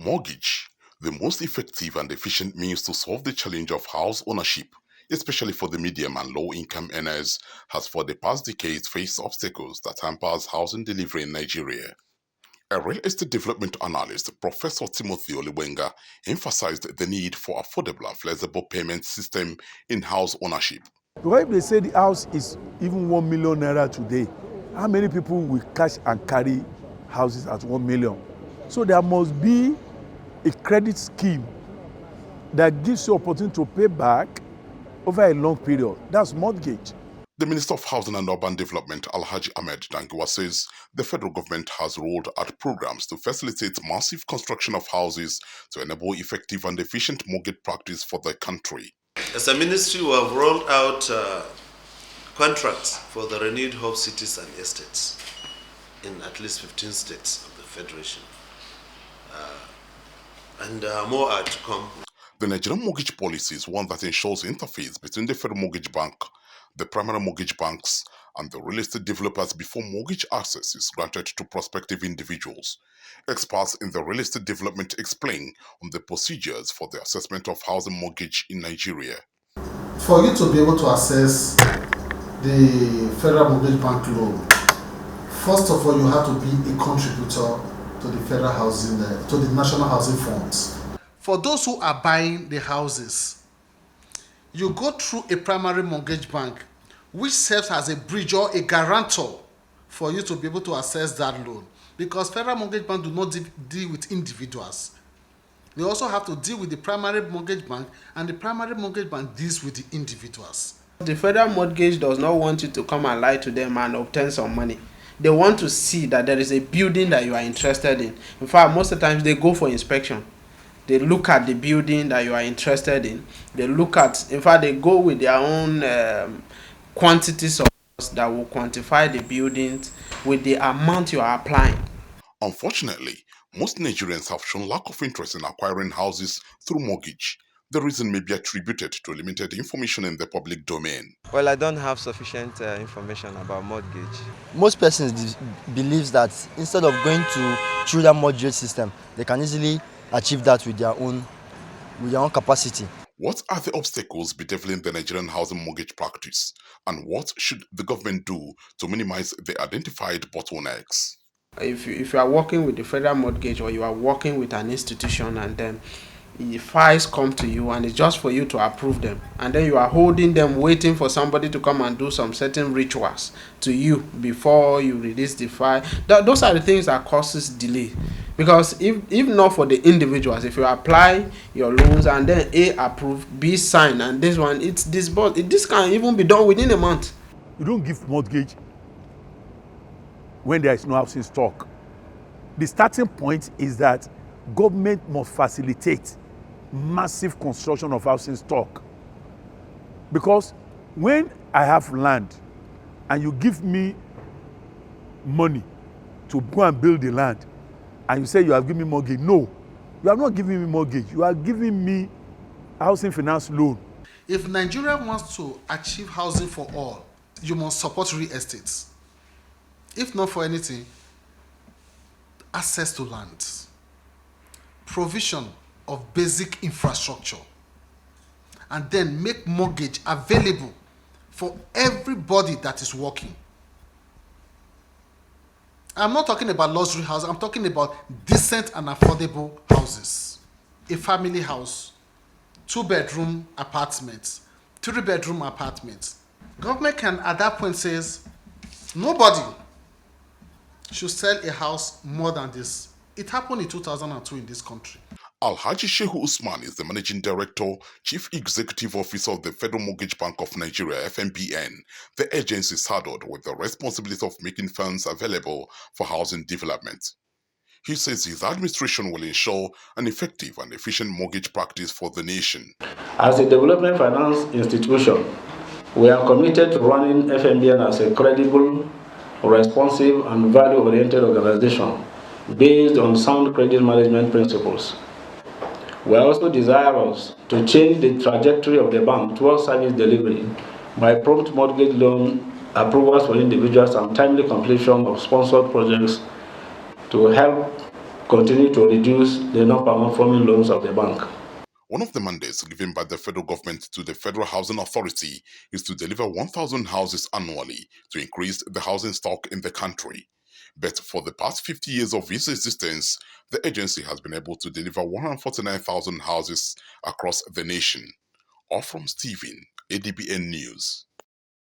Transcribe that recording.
Mortgage, the most effective and efficient means to solve the challenge of house ownership, especially for the medium and low income earners, has for the past decades faced obstacles that hampers housing delivery in Nigeria. A real estate development analyst, Professor Timothy Oliwenga, emphasized the need for affordable and flexible payment system in house ownership. Because if they say the house is even 1 million naira today, how many people will cash and carry houses at 1 million? So there must be a credit scheme that gives you opportunity to pay back over a long period. That's mortgage. The Minister of Housing and Urban Development, Alhaji Ahmed Dangiwa, says the federal government has rolled out programs to facilitate massive construction of houses to enable effective and efficient mortgage practice for the country. As a ministry, we have rolled out contracts for the renewed hope cities and estates in at least 15 states of the Federation. And more are to come. The Nigerian mortgage policy is one that ensures interface between the Federal Mortgage Bank, the primary mortgage banks, and the real estate developers before mortgage access is granted to prospective individuals. Experts in the real estate development explain on the procedures for the assessment of housing mortgage in Nigeria. For you to be able to access the Federal Mortgage Bank loan, first of all, you have to be a contributor to the federal housing, to the national housing funds. For those who are buying the houses, you go through a primary mortgage bank, which serves as a bridge or a guarantor for you to be able to access that loan. Because federal mortgage bank do not deal with individuals. They also have to deal with the primary mortgage bank, and the primary mortgage bank deals with the individuals. The federal mortgage does not want you to come and lie to them and obtain some money. They want to see that there is a building that you are interested in. In fact, most of the times they go for inspection. They look at the building that you are interested in. They look at, in fact, they go with their own quantities of that will quantify the buildings with the amount you are applying. Unfortunately, most Nigerians have shown lack of interest in acquiring houses through mortgage. The reason may be attributed to limited information in the public domain. Well, I don't have sufficient information about mortgage. Most persons believe that instead of going through that mortgage system, they can easily achieve that with their own capacity. What are the obstacles bedeviling the Nigerian housing mortgage practice, and what should the government do to minimize the identified bottlenecks? If you are working with the federal mortgage, or you are working with an institution, and then the files come to you and it's just for you to approve them, and then you are holding them waiting for somebody to come and do some certain rituals to you before you release the file, those are the things that causes delay. Because if not for the individuals, if you apply your loans and then A approved, B signed, and this one it's disbursed, this can even be done within a month. You don't give mortgage when there is no housing stock. The starting point is that government must facilitate massive construction of housing stock. Because when I have land and you give me money to go and build the land, and you say you have given me mortgage, no, you are not giving me mortgage, you are giving me housing finance loan. If Nigeria wants to achieve housing for all, you must support real estates. If not for anything, access to land, provision of basic infrastructure, and then make mortgage available for everybody that is working. I'm not talking about luxury houses, I'm talking about decent and affordable houses. A family house, 2-bedroom apartments, 3-bedroom apartments. Government can at that point says, nobody should sell a house more than this. It happened in 2002 in this country. Alhaji Shehu Usman is the Managing Director, Chief Executive Officer of the Federal Mortgage Bank of Nigeria, FMBN. The agency is saddled with the responsibility of making funds available for housing development. He says his administration will ensure an effective and efficient mortgage practice for the nation. As a development finance institution, we are committed to running FMBN as a credible, responsive, and value-oriented organization based on sound credit management principles. We are also desirous to change the trajectory of the bank towards service delivery by prompt mortgage loan approvals for individuals and timely completion of sponsored projects to help continue to reduce the non-performing loans of the bank. One of the mandates given by the federal government to the Federal Housing Authority is to deliver 1,000 houses annually to increase the housing stock in the country. But for the past 50 years of its existence, the agency has been able to deliver 149,000 houses across the nation. All from Stephen, ADBN News.